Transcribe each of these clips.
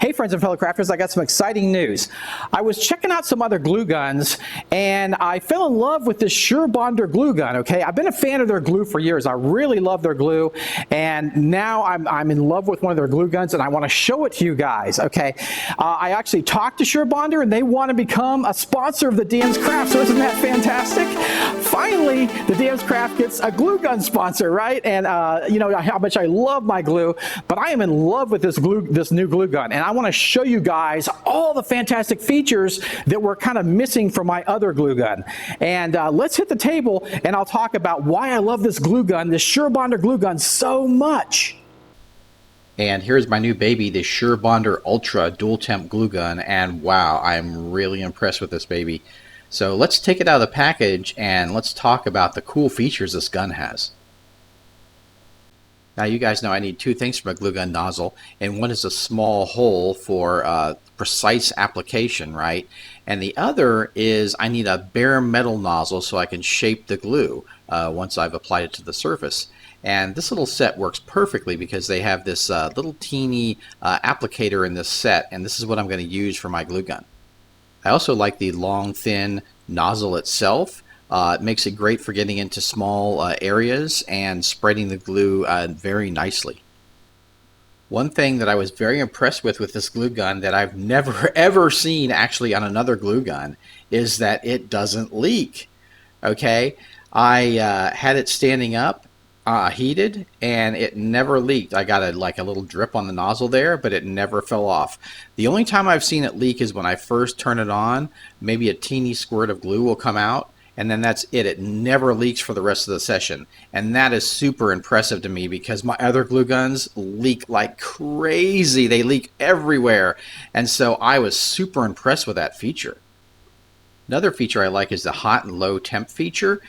Hey friends and fellow crafters, I got some exciting news. I was checking out some other glue guns and I fell in love with this SureBonder glue gun, okay? I've been a fan of their glue for years. I really love their glue, and now I'm in love with one of their glue guns and I want to show it to you guys, okay? I actually talked to SureBonder and they want to become a sponsor of the DM's Craft, so isn't that fantastic? Finally, the DM's Craft gets a glue gun sponsor, right? And you know how much I love my glue, but I am in love with this new glue gun, and I want to show you guys all the fantastic features that were kind of missing from my other glue gun. And let's hit the table and I'll talk about why I love this glue gun, this SureBonder glue gun, so much. And here's my new baby, the SureBonder Ultra Dual Temp Glue Gun, and wow, I'm really impressed with this baby. So let's take it out of the package and let's talk about the cool features this gun has. Now you guys know I need two things from a glue gun nozzle, and one is a small hole for precise application, right? And the other is I need a bare metal nozzle so I can shape the glue once I've applied it to the surface. And this little set works perfectly because they have this little teeny applicator in this set, and this is what I'm going to use for my glue gun. I also like the long, thin nozzle itself. It makes it great for getting into small areas and spreading the glue very nicely. One thing that I was very impressed with this glue gun that I've never ever seen actually on another glue gun is that it doesn't leak. Okay, I had it standing up, heated, and it never leaked. I got like a little drip on the nozzle there, but it never fell off. The only time I've seen it leak is when I first turn it on. Maybe a teeny squirt of glue will come out, and then that's it. It never leaks for the rest of the session. And that is super impressive to me because my other glue guns leak like crazy. They leak everywhere. And so I was super impressed with that feature. Another feature I like is the hot and low temp feature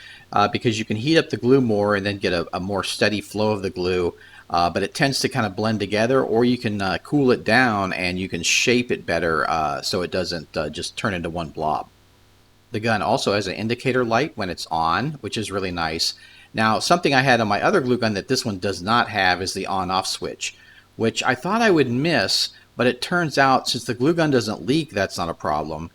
because you can heat up the glue more and then get a more steady flow of the glue. But it tends to kind of blend together, or you can cool it down and you can shape it better so it doesn't just turn into one blob. The gun also has an indicator light when it's on, which is really nice. Now, something I had on my other glue gun that this one does not have is the on-off switch, which I thought I would miss, but it turns out since the glue gun doesn't leak, that's not a problem.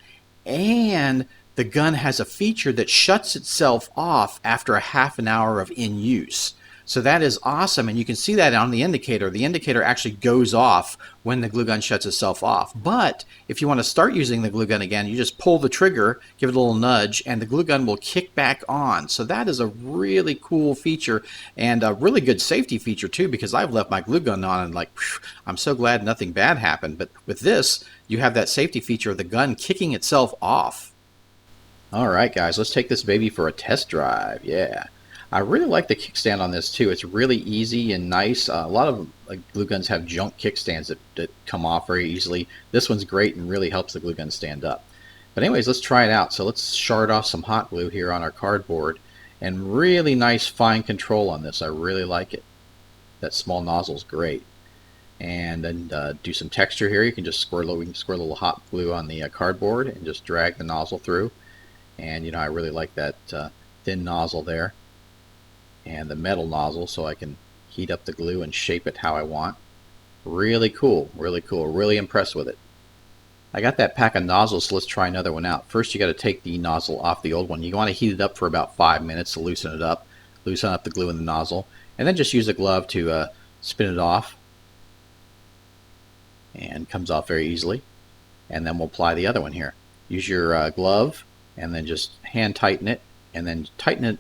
And the gun has a feature that shuts itself off after a half an hour of in use. So that is awesome, and you can see that on the indicator. The indicator actually goes off when the glue gun shuts itself off. But if you want to start using the glue gun again, you just pull the trigger, give it a little nudge, and the glue gun will kick back on. So that is a really cool feature and a really good safety feature too, because I've left my glue gun on and like, phew, I'm so glad nothing bad happened. But with this, you have that safety feature of the gun kicking itself off. All right, guys, let's take this baby for a test drive. Yeah. I really like the kickstand on this too. It's really easy and nice. A lot of glue guns have junk kickstands that come off very easily. This one's great and really helps the glue gun stand up. But anyways, let's try it out. So let's shard off some hot glue here on our cardboard, and really nice fine control on this. I really like it. That small nozzle's great. And then do some texture here. You can just squirt a little hot glue on the cardboard and just drag the nozzle through. And you know, I really like that thin nozzle there. And the metal nozzle so I can heat up the glue and shape it how I want. Really cool, really cool. Really impressed with it. I got that pack of nozzles, so let's try another one out. First you got to take the nozzle off the old one. You want to heat it up for about 5 minutes to loosen it up. Loosen up the glue in the nozzle. And then just use a glove to spin it off. And comes off very easily. And then we'll apply the other one here. Use your glove and then just hand tighten it. And then tighten it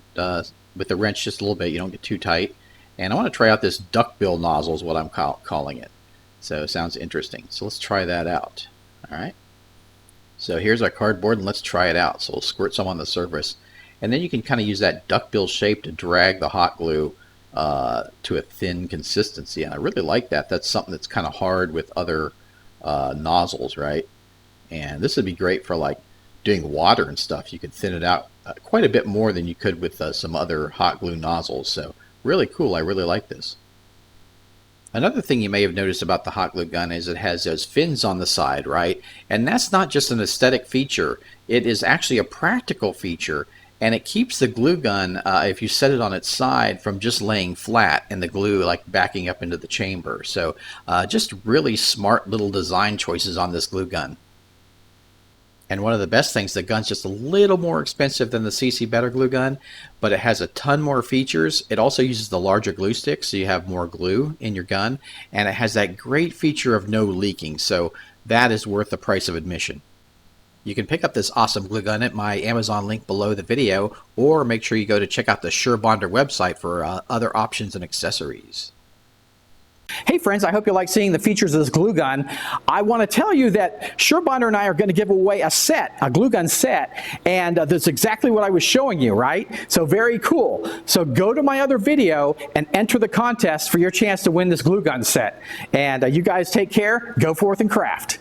with the wrench just a little bit. You don't get too tight. And I want to try out this Duckbill Nozzle is what I'm calling it. So it sounds interesting. So let's try that out. Alright. So here's our cardboard and let's try it out. So we'll squirt some on the surface. And then you can kind of use that duckbill shape to drag the hot glue to a thin consistency. And I really like that. That's something that's kind of hard with other nozzles, right? And this would be great for like doing water and stuff. You could thin it out quite a bit more than you could with some other hot glue nozzles. So really cool. I really like this. Another thing you may have noticed about the hot glue gun is it has those fins on the side, right? And that's not just an aesthetic feature. It is actually a practical feature. and it keeps the glue gun, if you set it on its side, from just laying flat and the glue like backing up into the chamber. So just really smart little design choices on this glue gun. And one of the best things, the gun's just a little more expensive than the CC Better glue gun, but it has a ton more features. It also uses the larger glue stick, so you have more glue in your gun, and it has that great feature of no leaking, so that is worth the price of admission. You can pick up this awesome glue gun at my Amazon link below the video, or make sure you go to check out the SureBonder website for other options and accessories. Hey friends, I hope you like seeing the features of this glue gun. I want to tell you that SureBonder and I are going to give away a set, a glue gun set, and that's exactly what I was showing you, right? So very cool. So go to my other video and enter the contest for your chance to win this glue gun set. And you guys take care, go forth and craft.